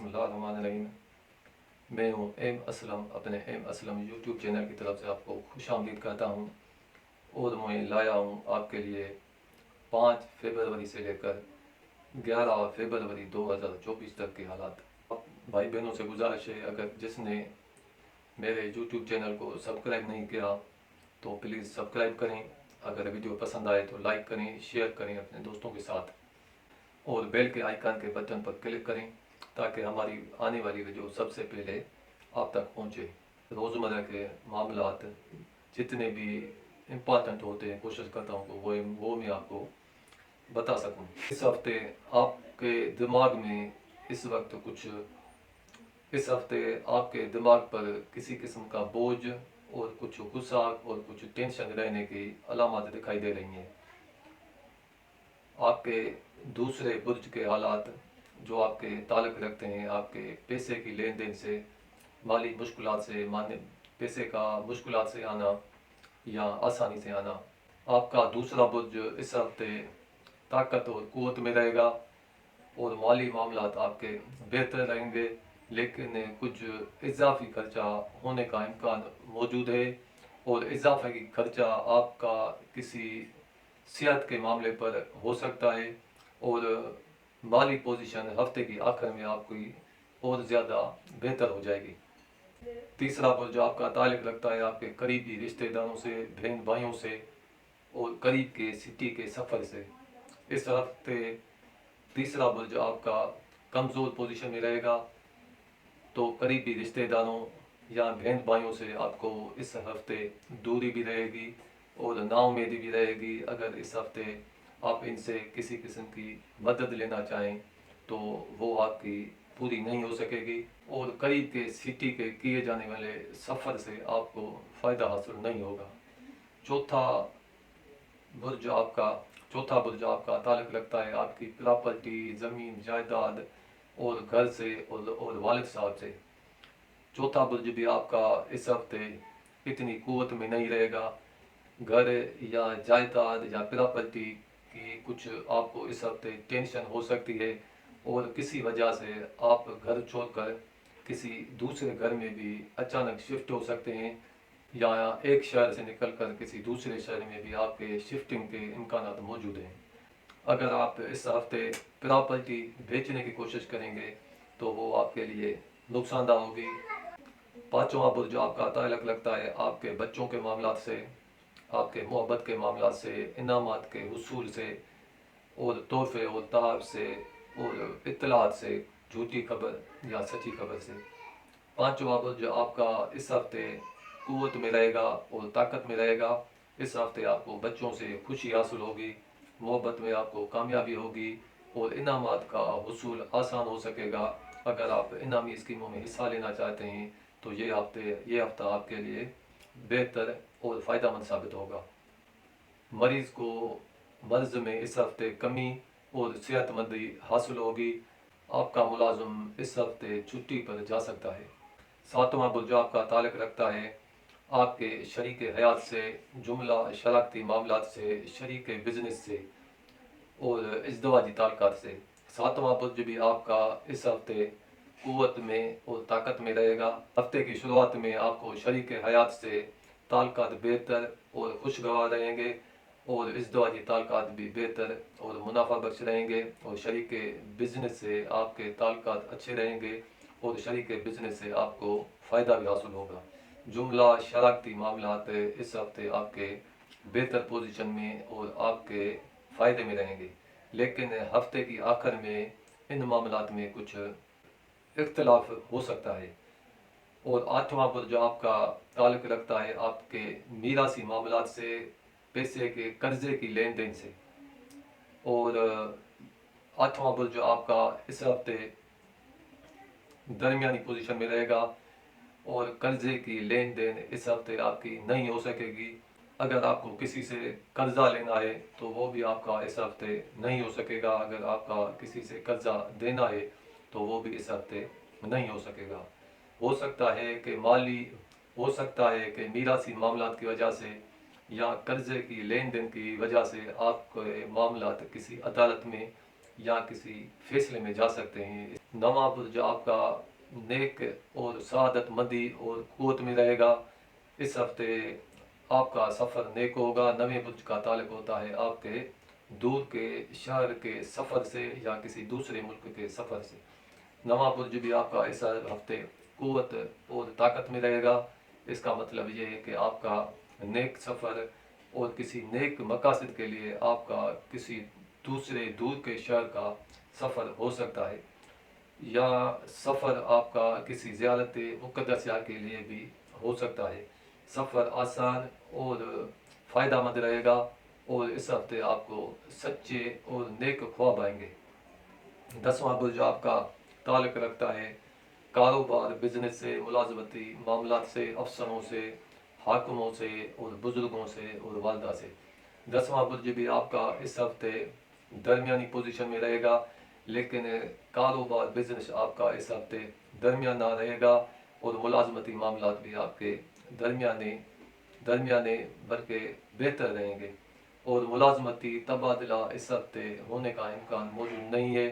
बिस्मिल्लाहिर्रहमानिर्रहीम। मैं हूँ एम असलम, अपने एम असलम यूट्यूब चैनल की तरफ से आपको खुश आमदीद करता हूँ। और मैं लाया हूँ आपके लिए 5 फरवरी से लेकर 11 फरवरी 2024 तक के हालात। भाई बहनों से गुजारिश है, अगर जिसने मेरे यूट्यूब चैनल को सब्सक्राइब नहीं किया तो प्लीज़ सब्सक्राइब करें। अगर वीडियो पसंद आए तो लाइक करें, शेयर करें अपने दोस्तों के साथ, और बेल के आइकन के बटन पर क्लिक करें ताकि हमारी आने वाली वीडियो सबसे पहले आप तक पहुंचे। रोज़मर्रा के मामलात जितने भी इम्पॉर्टेंट होते हैं कोशिश करता हूँ कि वो मैं आपको बता सकूँ। इस हफ्ते आपके दिमाग में इस वक्त कुछ इस हफ्ते आपके दिमाग पर किसी किस्म का बोझ और कुछ गुस्सा और कुछ टेंशन रहने की अलामत दिखाई दे रही हैं। आपके दूसरे बुर्ज के हालात जो आपके ताल्लुक़ रखते हैं आपके पैसे की लेन देन से, माली मुश्किलात से, माने पैसे का मुश्किलात से आना या आसानी से आना। आपका दूसरा बुर्ज इस हफ्ते ताकत और क़ुव्वत में रहेगा और माली मामलात आपके बेहतर रहेंगे, लेकिन कुछ इजाफी खर्चा होने का इम्कान मौजूद है। और इजाफे की खर्चा आपका किसी सेहत के मामले पर हो सकता है और माली पोजीशन हफ्ते की आखिर में आपकी और ज़्यादा बेहतर हो जाएगी। तीसरा बुर्ज आपका ताल्लुक़ रखता है आपके करीबी रिश्तेदारों से, बहन भाइयों से और करीब के सिटी के सफ़र से। इस हफ्ते तीसरा बुर्ज आपका कमज़ोर पोजीशन में रहेगा, तो करीबी रिश्तेदारों या बहन भाइयों से आपको इस हफ्ते दूरी भी रहेगी और नाउम्मीदी भी रहेगी। अगर इस हफ्ते आप इनसे किसी किस्म की मदद लेना चाहें तो वो आपकी पूरी नहीं हो सकेगी और करीब के सिटी के किए जाने वाले सफ़र से आपको फ़ायदा हासिल नहीं होगा। बुर्ज आपका चौथा बुर्ज आपका ताल्लुक़ रखता है आपकी प्रॉपर्टी, ज़मीन जायदाद और घर से और वालिद साहब से। चौथा बुर्ज भी आपका इस हफ्ते इतनी क़ुव्वत में नहीं रहेगा। घर या जायदाद या प्रॉपर्टी की कुछ आपको इस हफ्ते टेंशन हो सकती है और किसी वजह से आप घर छोड़कर किसी दूसरे घर में भी अचानक शिफ्ट हो सकते हैं या एक शहर से निकलकर किसी दूसरे शहर में भी आपके शिफ्टिंग के इम्कानात मौजूद हैं। अगर आप इस हफ्ते प्रॉपर्टी बेचने की कोशिश करेंगे तो वो आपके लिए नुकसानदा होगी। पाँचवा बुर्ज आपका ताल्लुक़ रखता है आपके बच्चों के मामलात से, आपके मोहब्बत के मामलात से, इनामात के हुसूल से और तोहफे और तहफ़ से और इत्तलात से, झूठी खबर या सच्ची खबर से। पाँचवा बुर्ज आपका इस हफ्ते क़ुव्वत में रहेगा और ताकत में रहेगा। इस हफ्ते आपको बच्चों से खुशी हासिल होगी, मोहब्बत में आपको कामयाबी होगी और इनामात का हुसूल आसान हो सकेगा। अगर आप इनामी स्कीमों में हिस्सा लेना चाहते हैं तो ये हफ्ता आपके लिए बेहतर और फ़ायदेमंद साबित होगा। मरीज़ को मर्ज़ में इस हफ्ते कमी और सेहतमंदी हासिल होगी। आपका मुलाजिम इस हफ्ते छुट्टी पर जा सकता है। सातवां बुर्ज आपका ताल्लुक़ रखता है आपके शरीक हयात से, जुमला शराकती मामलात से, शरीक बिजनेस से और इज़्दिवाजी ताल्लुकात से। सातवां बुर्ज भी आपका इस हफ्ते क़ुव्वत में और ताकत में रहेगा। हफ्ते की शुरुआत में आपको शरीक हयात से ताल्लुकात बेहतर और खुशगवार रहेंगे और इज़्दिवाजी ताल्लुकात भी बेहतर और मुनाफा बख्श रहेंगे और शरीक बिजनेस से आपके ताल्लुकात अच्छे रहेंगे और शरीक बिजनेस से आपको फ़ायदा भी हासिल होगा। जुमला शराकती मामलात इस हफ्ते आपके बेहतर पोजीशन में और आपके फ़ायदे में रहेंगे, लेकिन हफ्ते की आखिर में इन मामलात में कुछ इख्तलाफ हो सकता है। और आठवां बुर्ज आपका ताल्लुक़ रखता है आपके मीरासी मामलात से, पैसे के कर्ज़े की लेन देन से। और आठवां बुर्ज आपका इस हफ्ते दरमियानी पोजीशन में रहेगा और कर्ज़े की लेन देन इस हफ्ते आपकी नहीं हो सकेगी। अगर आपको किसी से कर्ज़ा लेना है तो वो भी आपका इस हफ्ते नहीं हो सकेगा। अगर आपका किसी से कर्ज़ा देना है तो वो भी इस हफ्ते नहीं हो सकेगा। हो सकता है कि मीरासी मामलात की वजह से या कर्ज़े की लेन देन की वजह से आपके मामलात किसी अदालत में یا کسی فیصلے میں جا سکتے ہیں۔ نواں برج آپ کا نیک اور سعادت مندی اور قوت میں رہے گا۔ اس ہفتے آپ کا سفر نیک ہوگا۔ نویں برج کا تعلق ہوتا ہے آپ کے دور کے شہر کے سفر سے یا کسی دوسرے ملک کے سفر سے۔ نواں برج بھی آپ کا اس ہفتے قوت اور طاقت میں رہے گا۔ اس کا مطلب یہ ہے کہ آپ کا نیک سفر اور کسی نیک مقاصد کے لیے آپ کا کسی دوسرے دور کے شہر کا سفر ہو سکتا ہے، یا سفر آپ کا کسی زیارت مقدسہ کے لیے بھی ہو سکتا ہے۔ سفر آسان اور فائدہ مند رہے گا اور اس ہفتے آپ کو سچے اور نیک خواب آئیں گے۔ 10واں برج آپ کا تعلق رکھتا ہے کاروبار، بزنس سے، ملازمتی معاملات سے، افسروں سے، حاکموں سے اور بزرگوں سے اور والدہ سے۔ 10واں برج بھی آپ کا اس ہفتے درمیانی پوزیشن میں رہے گا، لیکن کاروبار بزنس آپ کا اس ہفتے درمیانہ رہے گا اور ملازمتی معاملات بھی آپ کے درمیانے بلکہ بہتر رہیں گے، اور ملازمتی تبادلہ اس ہفتے ہونے کا امکان موجود نہیں ہے،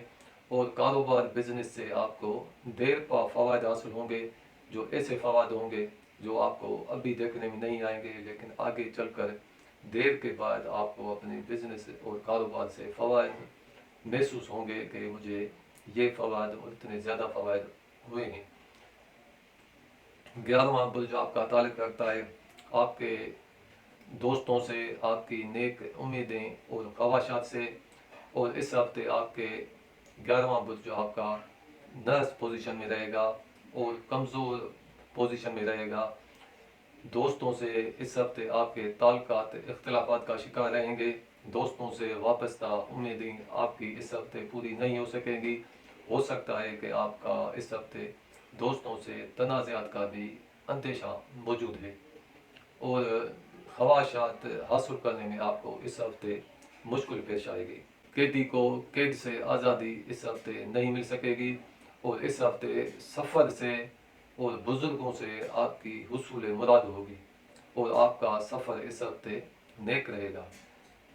اور کاروبار بزنس سے آپ کو دیر پا فوائد حاصل ہوں گے، جو ایسے فوائد ہوں گے جو آپ کو ابھی دیکھنے میں نہیں آئیں گے، لیکن آگے چل کر دیر کے بعد آپ کو اپنے بزنس اور کاروبار سے فوائد محسوس ہوں گے کہ مجھے یہ فوائد اور اتنے زیادہ فوائد ہوئے ہیں۔ 11واں برج آپ کا تعلق رکھتا ہے آپ کے دوستوں سے، آپ کی نیک امیدیں اور خواہشات سے، اور اس ہفتے آپ کے 11واں برج جو آپ کا نرس پوزیشن میں رہے گا اور کمزور پوزیشن میں رہے گا۔ دوستوں سے اس ہفتے آپ کے تعلقات اختلافات کا شکار رہیں گے۔ دوستوں سے وابستہ امیدیں آپ کی اس ہفتے پوری نہیں ہو سکیں گی۔ ہو سکتا ہے کہ آپ کا اس ہفتے دوستوں سے تنازعات کا بھی اندیشہ موجود ہے، اور خواہشات حاصل کرنے میں آپ کو اس ہفتے مشکل پیش آئے گی۔ قیدی کو قید سے آزادی اس ہفتے نہیں مل سکے گی، اور اس ہفتے سفر سے اور بزرگوں سے آپ کی حصول مراد ہوگی، اور آپ کا سفر اس ہفتے نیک رہے گا۔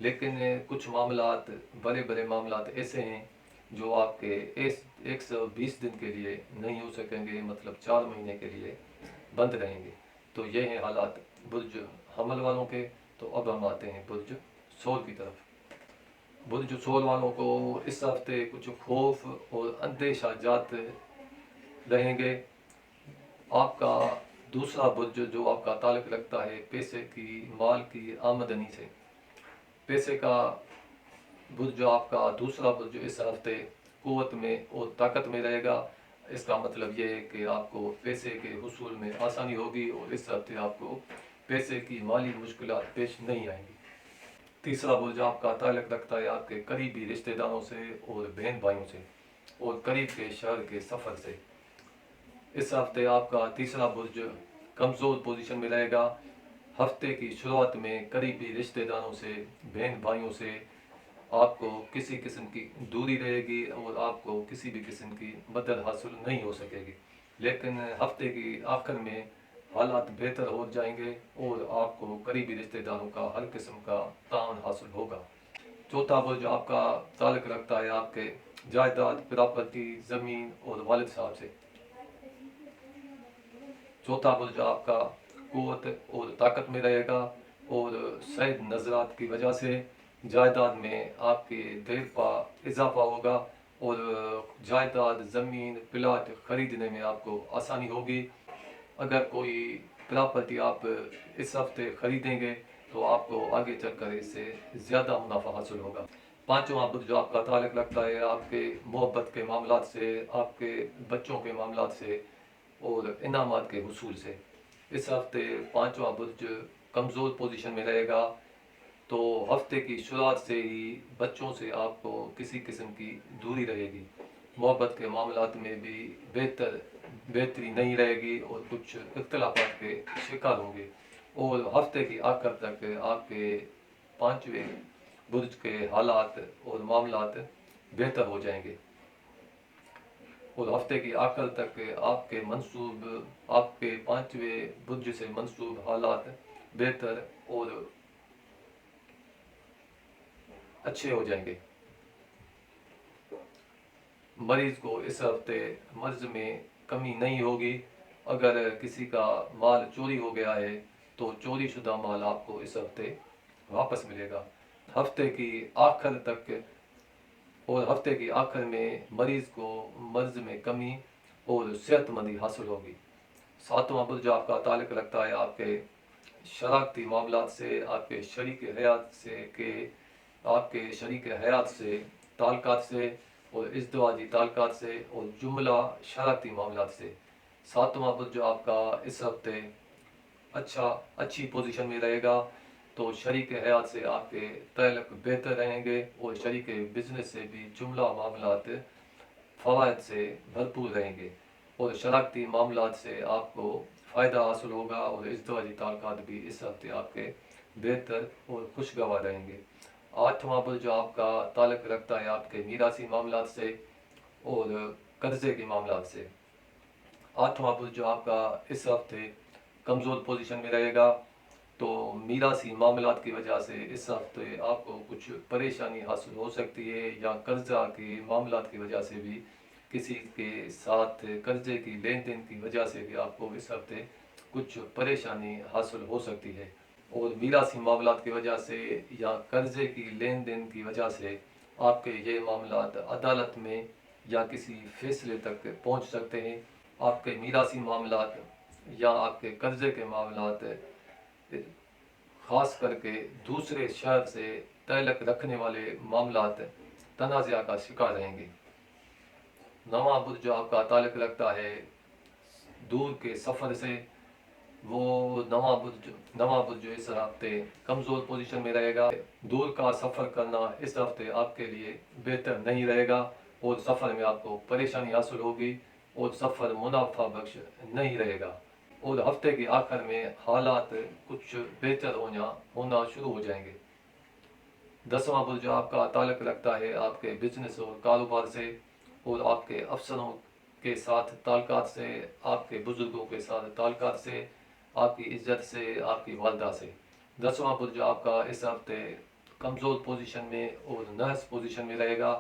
لیکن کچھ معاملات، بڑے بڑے معاملات ایسے ہیں جو آپ کے 120 دن کے لیے نہیں ہو سکیں گے، مطلب 4 مہینے کے لیے بند رہیں گے۔ تو یہ ہیں حالات برج حمل والوں کے۔ تو اب ہم آتے ہیں برج ثور کی طرف۔ برج ثور والوں کو اس ہفتے کچھ خوف اور اندیشہ جات رہیں گے۔ آپ کا دوسرا برج جو آپ کا تعلق رکھتا ہے پیسے کی، مال کی آمدنی سے، پیسے کا برج جو آپ کا دوسرا برج اس ہفتے قوت میں اور طاقت میں رہے گا۔ اس کا مطلب یہ ہے کہ آپ کو پیسے کے حصول میں آسانی ہوگی، اور اس ہفتے آپ کو پیسے کی مالی مشکلات پیش نہیں آئیں گی۔ تیسرا برج آپ کا تعلق رکھتا ہے آپ کے قریبی رشتہ داروں سے اور بہن بھائیوں سے اور قریب کے شہر کے سفر سے۔ اس ہفتے آپ کا تیسرا برج کمزور پوزیشن میں رہے گا۔ ہفتے کی شروعات میں قریبی رشتہ داروں سے، بہن بھائیوں سے آپ کو کسی قسم کی دوری رہے گی، اور آپ کو کسی بھی قسم کی مدد حاصل نہیں ہو سکے گی، لیکن ہفتے کی آخر میں حالات بہتر ہو جائیں گے اور آپ کو قریبی رشتہ داروں کا ہر قسم کا تعاون حاصل ہوگا۔ چوتھا برج آپ کا تعلق رکھتا ہے آپ کے جائیداد، پراپرٹی، زمین اور والد صاحب سے۔ چوتھا برج آپ کا قوت اور طاقت میں رہے گا، اور شاید نظرات کی وجہ سے جائیداد میں آپ کے دیر پا اضافہ ہوگا، اور جائیداد، زمین، پلاٹ خریدنے میں آپ کو آسانی ہوگی۔ اگر کوئی پراپرٹی آپ اس ہفتے خریدیں گے تو آپ کو آگے چل کر اس سے زیادہ منافع حاصل ہوگا۔ پانچواں برج جو آپ کا تعلق رکھتا ہے آپ کے محبت کے معاملات سے، آپ کے بچوں کے معاملات سے اور انعامات کے حصول سے۔ اس ہفتے پانچواں برج کمزور پوزیشن میں رہے گا، تو ہفتے کی شروعات سے ہی بچوں سے آپ کو کسی قسم کی دوری رہے گی۔ محبت کے معاملات میں بھی بہتری نہیں رہے گی، اور کچھ اختلافات کے شکار ہوں گے، اور ہفتے کی آخر تک آپ کے پانچویں برج کے حالات اور معاملات بہتر ہو جائیں گے، اور ہفتے کی آخر تک آپ کے پانچویں برج سے منسوب حالات بہتر اور اچھے ہو جائیں گے۔ मरीज को इस हफ्ते मर्ज में कमी नहीं होगी। अगर किसी का माल चोरी हो गया है तो चोरी शुदा माल आपको इस हफ्ते वापस मिलेगा। हफ्ते की आखिर तक और हफ्ते के आखिर में मरीज को मर्ज में कमी और सेहतमंदी हासिल होगी। सातवां बुर्ज आपका ताल्लुक रखता है आपके शरारती मामलात से, आपके शरीक हयात से, आपके शरीक हयात से, ताल्लुकात से और इज़्दिवाजी ताल्लुकात से और जुमला शरारती मामलात से। सातवां बुर्ज आपका इस हफ्ते अच्छी पोजीशन में रहेगा, तो शरीक हयात से आपके ताल्लुक बेहतर रहेंगे और शरीक बिजनेस से भी जुमला मामलात फ़वाइद से भरपूर रहेंगे और शरारती मामलात से आपको फ़ायदा हासिल होगा और इज़्दिवाजी ताल्लुकात भी इस हफ्ते आपके बेहतर और खुशगवार रहेंगे। आठवां बुर्ज आपका ताल्लुक रखता है आपके मीरासी मामलात से और कर्जे के मामलात से। आठवां बुर्ज आपका इस हफ्ते कमज़ोर पोजीशन में रहेगा, तो मीरासी मामलात की वजह से इस हफ्ते आपको कुछ परेशानी हासिल हो सकती है, या कर्जा के मामलात की वजह से भी किसी के साथ कर्जे की लेन देन की वजह से भी आपको इस हफ्ते कुछ परेशानी हासिल हो सकती है। और मीरासी मामलात की वजह से या कर्जे की लेन देन की वजह से आपके ये मामलात अदालत में या किसी फैसले तक पहुंच सकते हैं। आपके मीरासी मामलात या आपके कर्जे के मामलात ख़ास करके दूसरे शहर से ताल्लुक़ रखने वाले मामलात तनाज़ा का शिकार रहेंगे। नवां बुर्ज जो आपका ताल्लुक़ रखता है दूर के सफ़र से, वो नवां बुर्ज जो इस हफ्ते कमज़ोर पोजीशन में रहेगा। दूर का सफ़र करना इस हफ्ते आपके लिए बेहतर नहीं रहेगा और सफ़र में आपको परेशानी हासिल होगी और सफ़र मुनाफा बख्श नहीं रहेगा और हफ्ते के आखिर में हालात कुछ बेहतर होना शुरू हो जाएंगे। दसवां बुर्ज आपका ताल्लुक़ रखता है आपके बिजनेस और कारोबार से और आपके अफसरों के साथ ताल्लुकात से, आपके बुजुर्गों के साथ ताल्लुकात से, आपकी इज्जत से, आपकी वालदा से। दसवां बुर्ज आपका इस हफ्ते कमज़ोर पोजीशन में और नहस पोजीशन में रहेगा,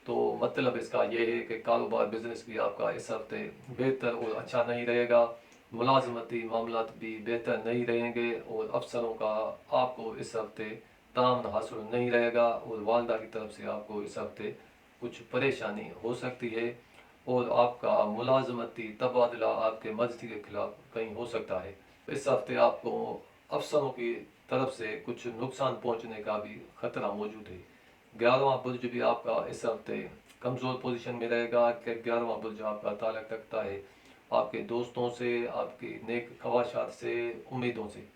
तो मतलब इसका ये है कि कारोबार बिजनेस भी आपका इस हफ्ते बेहतर और अच्छा नहीं रहेगा। मुलाजमती मामलात भी बेहतर नहीं रहेंगे और अफसरों का आपको इस हफ्ते तामन हासिल नहीं रहेगा और वालदा की तरफ से आपको इस हफ्ते कुछ परेशानी हो सकती है और आपका मुलाजमती तबादला आपके मर्जी के खिलाफ कहीं हो सकता है। इस हफ्ते आपको अफसरों की तरफ से कुछ नुकसान पहुंचने का भी खतरा मौजूद है। 11वां बुर्ज भी आपका इस हफ्ते कमज़ोर पोजीशन में रहेगा कि 11वां बुर्ज आपका ताल्लुक़ रखता है आपके दोस्तों से, आपकी नेक ख्वाहिशात से, उम्मीदों से।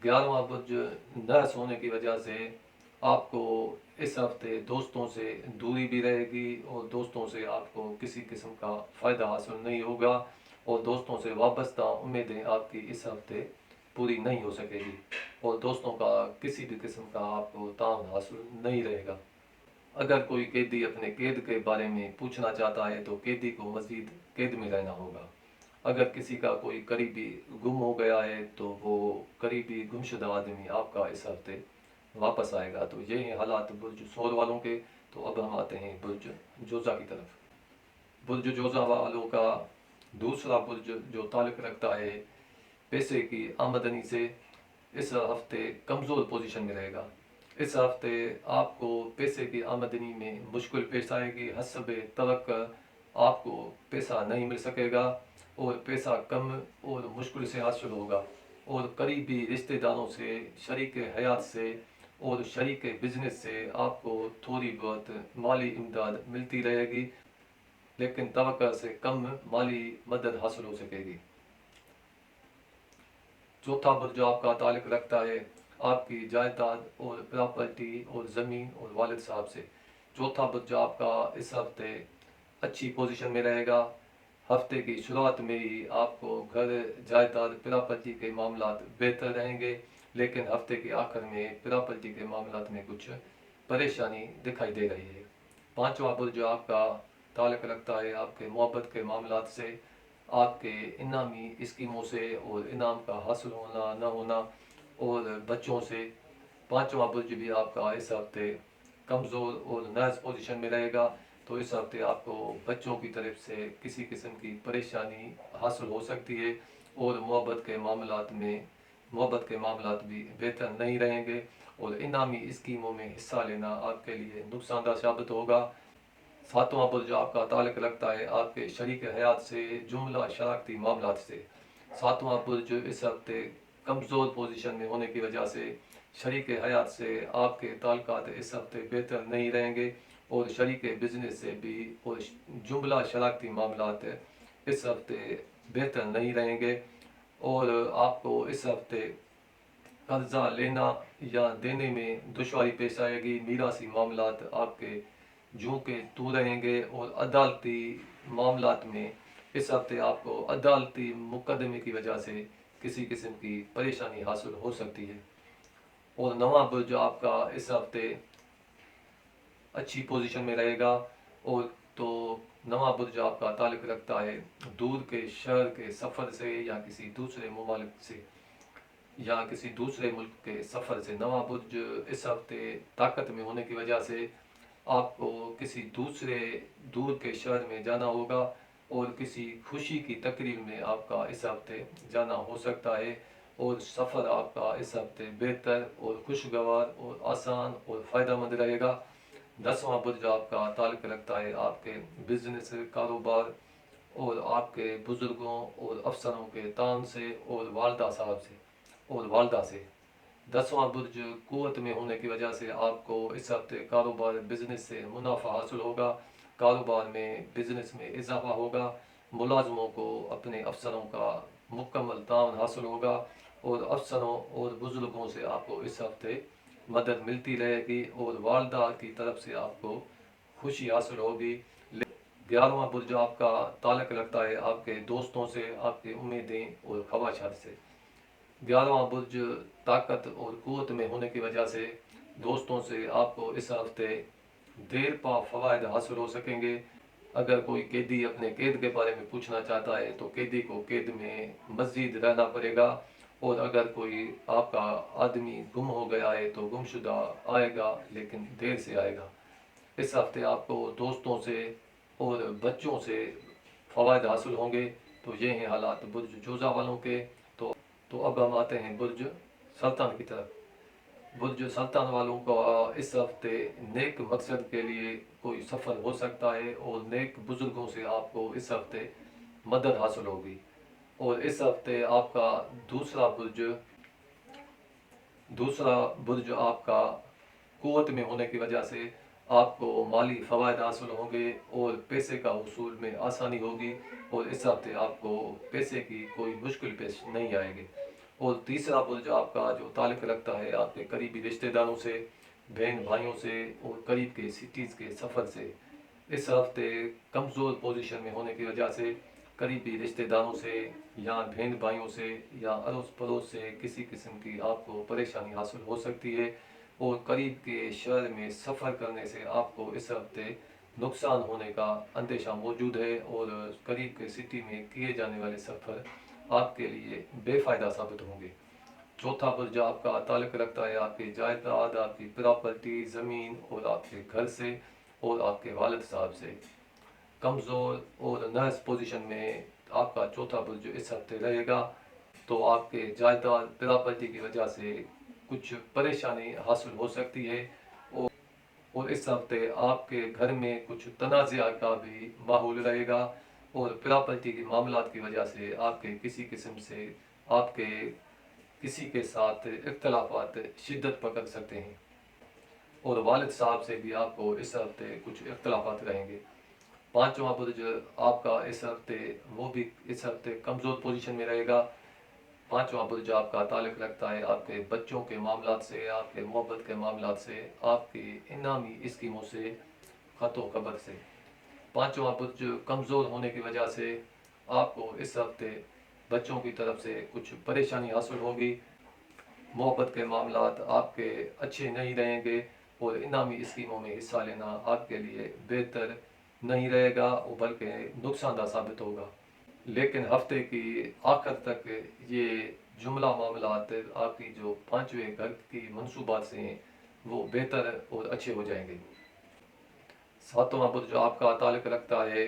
11वां बुर्ज नहस होने की वजह से आपको इस हफ्ते दोस्तों से दूरी भी रहेगी और दोस्तों से आपको किसी किस्म का फ़ायदा हासिल नहीं होगा और दोस्तों से वाबस्ता उम्मीदें आपकी इस हफ्ते पूरी नहीं हो सकेगी और दोस्तों का किसी भी किस्म का आपको ताउन हासिल नहीं रहेगा। अगर कोई कैदी अपने कैद के बारे में पूछना चाहता है तो कैदी को मज़ीद कैद में रहना होगा। अगर किसी का कोई करीबी गुम हो गया है तो वो करीबी गुमशुदा आदमी आपका इस हफ्ते वापस आएगा। तो ये हैं हालात बुर्ज सौर वालों के। तो अब हम आते हैं बुर्ज जोज़ा की तरफ। बुर्ज जोज़ा वालों का दूसरा बुर्ज जो ताल्लुक़ रखता है पैसे की आमदनी से, इस हफ्ते कमज़ोर पोजीशन में रहेगा। इस हफ्ते आपको पैसे की आमदनी में मुश्किल पेश आएगी। हस्ब तवक्कुल आपको पैसा नहीं मिल सकेगा और पैसा कम और मुश्किल से हासिल होगा और करीबी रिश्तेदारों से, शरीक हयात से और शरीक बिजनेस से आपको थोड़ी बहुत माली इमदाद मिलती रहेगी, लेकिन तवक्कुल से कम माली मदद हासिल हो सकेगी। चौथा बुर्ज जो आपका ताल्लुक़ रखता है आपकी जायदाद और प्रॉपर्टी और ज़मीन और वालिद साहब से। चौथा बुर्ज आपका इस हफ्ते अच्छी पोजीशन में रहेगा। हफ्ते की शुरुआत में ही आपको घर, जायदाद, प्रॉपर्टी के मामलात बेहतर रहेंगे, लेकिन हफ्ते के आखिर में प्रॉपर्टी के मामलात में कुछ परेशानी दिखाई दे रही है। पांचवा बुर्ज जो आपका ताल्लुक़ रखता है आपके मोहब्बत के मामलात से, आपके इनामी स्कीमों से और इनाम का हासिल होना न होना और बच्चों से। पांचवा बुर्ज भी आपका इस हफ्ते कमज़ोर और नाज़ पोजीशन में रहेगा। تو اس ہفتے آپ کو بچوں کی طرف سے کسی قسم کی پریشانی حاصل ہو سکتی ہے، اور محبت کے معاملات بھی بہتر نہیں رہیں گے، اور انعامی اسکیموں میں حصہ لینا آپ کے لیے نقصان دہ ثابت ہوگا۔ ساتواں برج آپ کا تعلق رکھتا ہے آپ کے شریک حیات سے، جملہ شراکتی معاملات سے۔ ساتواں برج اس ہفتے کمزور پوزیشن میں ہونے کی وجہ سے شریک حیات سے آپ کے تعلقات اس ہفتے بہتر نہیں رہیں گے، اور شریک بزنس سے بھی اور جملہ شراکتی معاملات اس ہفتے بہتر نہیں رہیں گے، اور آپ کو اس ہفتے قرضہ لینا یا دینے میں دشواری پیش آئے گی۔ میراثی معاملات آپ کے جوں کے تو رہیں گے، اور عدالتی معاملات میں اس ہفتے آپ کو عدالتی مقدمے کی وجہ سے کسی قسم کی پریشانی حاصل ہو سکتی ہے۔ اور نواں برج آپ کا اس ہفتے اچھی پوزیشن میں رہے گا، اور تو نواں برج آپ کا تعلق رکھتا ہے دور کے شہر کے سفر سے، یا کسی دوسرے ممالک سے، یا کسی دوسرے ملک کے سفر سے۔ نواں برج اس ہفتے طاقت میں ہونے کی وجہ سے آپ کو کسی دوسرے دور کے شہر میں جانا ہوگا، اور کسی خوشی کی تقریب میں آپ کا اس ہفتے جانا ہو سکتا ہے، اور سفر آپ کا اس ہفتے بہتر اور خوشگوار اور آسان اور فائدہ مند رہے گا۔ 10واں برج آپ کا تعلق رکھتا ہے آپ کے بزنس، کاروبار، اور آپ کے بزرگوں اور افسروں کے تعاون سے، اور والدہ صاحب سے اور والدہ سے۔ 10واں برج قوت میں ہونے کی وجہ سے آپ کو اس ہفتے کاروبار بزنس سے منافع حاصل ہوگا، کاروبار میں بزنس میں اضافہ ہوگا، ملازموں کو اپنے افسروں کا مکمل تعاون حاصل ہوگا، اور افسروں اور بزرگوں سے آپ کو اس ہفتے مدد ملتی رہے گی، اور والدہ کی طرف سے آپ کو خوشی حاصل ہوگی۔ 11واں برج آپ کا تعلق رکھتا ہے آپ کے دوستوں سے، آپ کی امیدیں اور خواہشات سے۔ 11واں برج طاقت اور قوت میں ہونے کی وجہ سے دوستوں سے آپ کو اس ہفتے دیر پا فوائد حاصل ہو سکیں گے۔ اگر کوئی قیدی اپنے قید کے بارے میں پوچھنا چاہتا ہے تو قیدی کو قید میں مزید رہنا پڑے گا، اور اگر کوئی آپ کا آدمی گم ہو گیا ہے تو گم شدہ آئے گا، لیکن دیر سے آئے گا۔ اس ہفتے آپ کو دوستوں سے اور بچوں سے فوائد حاصل ہوں گے۔ تو یہ ہیں حالات برج جوزہ والوں کے۔ تو اب ہم آتے ہیں برج سرطان کی طرف۔ برج سرطان والوں کو اس ہفتے نیک مقصد کے لیے کوئی سفر ہو سکتا ہے، اور نیک بزرگوں سے آپ کو اس ہفتے مدد حاصل ہوگی، اور اس ہفتے آپ کا دوسرا برج آپ کا قوت میں ہونے کی وجہ سے آپ کو مالی فوائد حاصل ہوں گے، اور پیسے کا حصول میں آسانی ہوگی، اور اس ہفتے آپ کو پیسے کی کوئی مشکل پیش نہیں آئے گی۔ اور تیسرا برج آپ کا جو تعلق رکھتا ہے آپ کے قریبی رشتہ داروں سے، بہن بھائیوں سے، اور قریب کے سٹیز کے سفر سے۔ اس ہفتے کمزور پوزیشن میں ہونے کی وجہ سے قریبی رشتہ داروں سے یا بہن بھائیوں سے یا اڑوس پڑوس سے کسی قسم کی آپ کو پریشانی حاصل ہو سکتی ہے، اور قریب کے شہر میں سفر کرنے سے آپ کو اس ہفتے نقصان ہونے کا اندیشہ موجود ہے، اور قریب کے سٹی میں کیے جانے والے سفر آپ کے لیے بے فائدہ ثابت ہوں گے۔ چوتھا برج آپ کا تعلق رکھتا ہے آپ کی جائیداد، آپ کی پراپرٹی، زمین، اور آپ کے گھر سے، اور آپ کے والد صاحب سے۔ کمزور اور نرس پوزیشن میں آپ کا چوتھا برج اس ہفتے رہے گا، تو آپ کے جائیداد پراپرٹی کی وجہ سے کچھ پریشانی حاصل ہو سکتی ہے، اور اس ہفتے آپ کے گھر میں کچھ تنازعہ کا بھی ماحول رہے گا، اور پراپرٹی کے معاملات کی وجہ سے آپ کے کسی قسم سے آپ کے کسی کے ساتھ اختلافات شدت پکڑ سکتے ہیں، اور والد صاحب سے بھی آپ کو اس ہفتے کچھ اختلافات رہیں گے۔ پانچواں برج آپ کا اس ہفتے کمزور پوزیشن میں رہے گا۔ پانچواں برج آپ کا تعلق رکھتا ہے آپ کے بچوں کے معاملات سے، آپ کے محبت کے معاملات سے، آپ کی انعامی اسکیموں سے، خط و خبر سے۔ پانچواں برج کمزور ہونے کی وجہ سے آپ کو اس ہفتے بچوں کی طرف سے کچھ پریشانی حاصل ہوگی، محبت کے معاملات آپ کے اچھے نہیں رہیں گے، اور انعامی اسکیموں میں حصہ لینا آپ کے لیے بہتر نہیں رہے گا، بلکہ نقصان دہ ثابت ہوگا۔ لیکن ہفتے کی آخر تک یہ جملہ معاملات آپ کی جو پانچویں گھر کی منصوبات سے ہیں وہ بہتر اور اچھے ہو جائیں گے۔ सातवां बुर्ज आपका ताल्लुक़ रखता है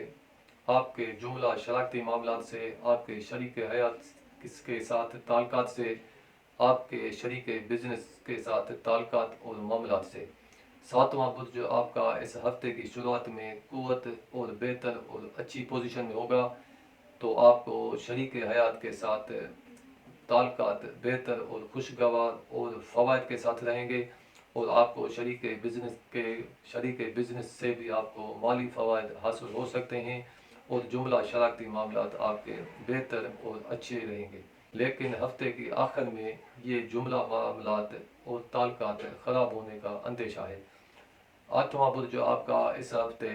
आपके जुमला शराकती मामलात से, आपके शरीक हयात किसके साथ ताल्लुकात से, आपके शरीक बिजनेस के साथ ताल्लुकात और मामलात से। सातवां बुर्ज आपका इस हफ्ते की शुरुआत में कुव्वत और बेहतर और अच्छी पोजीशन में होगा, तो आपको शरीक हयात के साथ ताल्लुकात बेहतर और खुशगवार और फ़वाइद के साथ रहेंगे, और आपको शरीक बिजनेस से भी आपको माली फ़वाइद हासिल हो सकते हैं, और जुमला शराकती मामलात आपके बेहतर और अच्छे रहेंगे। लेकिन हफ्ते के आखिर में ये जुमला मामलात और ताल्लुकात ख़राब होने का अंदेशा है। आठवां बुर्ज आपका इस हफ्ते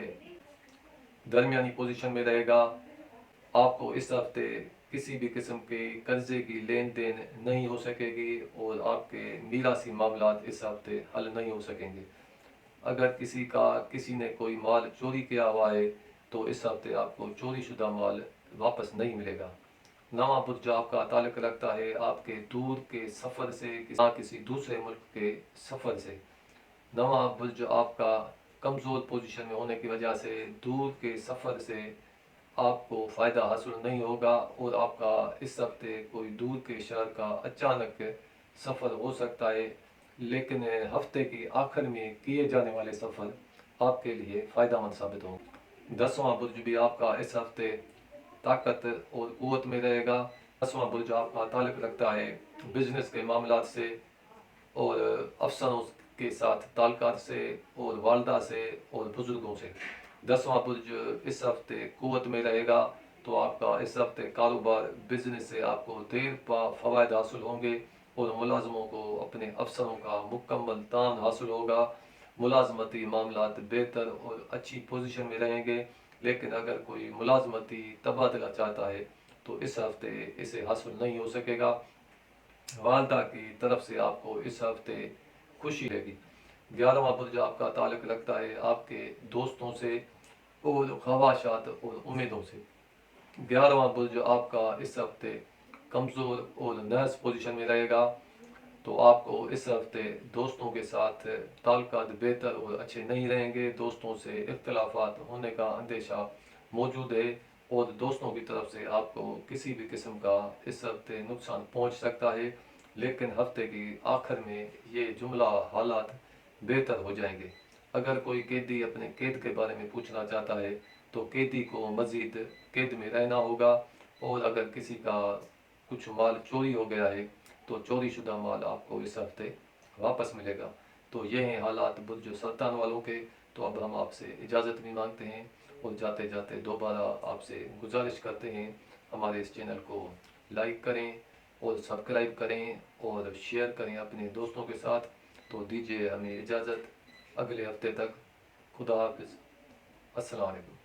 दरमियानी पोजीशन में रहेगा। आपको इस हफ्ते किसी भी किस्म के कर्जे की लेन देन नहीं हो सकेगी, और आपके मीरासी मामलात इस हफ्ते हल नहीं हो सकेंगे। अगर किसी ने कोई माल चोरी किया हुआ है, तो इस हफ्ते आपको चोरी शुदा माल वापस नहीं मिलेगा। नवा बुर्ज आपका ताल्लुक़ रखता है आपके दूर के सफ़र से, किसी दूसरे मुल्क के सफ़र से। नवा बुर्ज आपका कमज़ोर पोजीशन में होने की वजह से दूर के सफ़र से आपको फ़ायदा हासिल नहीं होगा, और आपका इस हफ्ते कोई दूर के शहर का अचानक सफ़र हो सकता है। लेकिन हफ्ते के आखिर में किए जाने वाले सफ़र आपके लिए फ़ायदेमंद साबित होंगे। दसवां बुर्ज भी आपका इस हफ्ते ताकत और क़ुव्वत में रहेगा। दसवां बुर्ज आपका ताल्लुक़ रखता है बिजनेस के मामलात से, और अफसरों के साथ ताल्लुकात से, और वालदा से, और बुज़ुर्गों से। दसवां बुर्ज इस हफ्ते क़ुव्वत में रहेगा, तो आपका इस हफ्ते कारोबार बिजनेस से आपको देर पा फ़वाइद हासिल होंगे, और मुलाजमों को अपने अफसरों का मुकम्मल तान हासिल होगा। मुलाजमती मामलात बेहतर और अच्छी पोजीशन में रहेंगे, लेकिन अगर कोई मुलाजमती तबादला चाहता है, तो इस हफ्ते इसे हासिल नहीं हो सकेगा। वालदा की तरफ से आपको इस हफ्ते खुशी रहेगी। 11वां बुर्ज आपका ताल्लुक़ रखता है आपके दोस्तों से और ख्वाहिशात और उम्मीदों से। 11वां बुर्ज आपका इस हफ्ते कमज़ोर और नर्स पोजीशन में रहेगा, तो आपको इस हफ्ते दोस्तों के साथ ताल्लुकात बेहतर और अच्छे नहीं रहेंगे। दोस्तों से इख्तिलाफात होने का अंदेशा मौजूद है, और दोस्तों की तरफ से आपको किसी भी किस्म का इस हफ्ते नुकसान पहुंच सकता है। लेकिन हफ्ते की आखिर में ये जुमला हालात बेहतर हो जाएंगे। अगर कोई कैदी अपने कैद के बारे में पूछना चाहता है, तो कैदी को मज़ीद कैद में रहना होगा, और अगर किसी का कुछ माल चोरी हो गया है, तो चोरी शुदा माल आपको इस हफ्ते वापस मिलेगा। तो ये हैं हालात बुर्ज सरतान वालों के। तो अब हम आपसे इजाज़त भी मांगते हैं, और जाते जाते दोबारा आपसे गुजारिश करते हैं, हमारे इस चैनल को लाइक करें और सब्सक्राइब करें और शेयर करें अपने दोस्तों के साथ। तो दीजिए हमें इजाज़त, अगले हफ्ते तक। खुदा हाफिज़। अस्सलाम वालेकुम।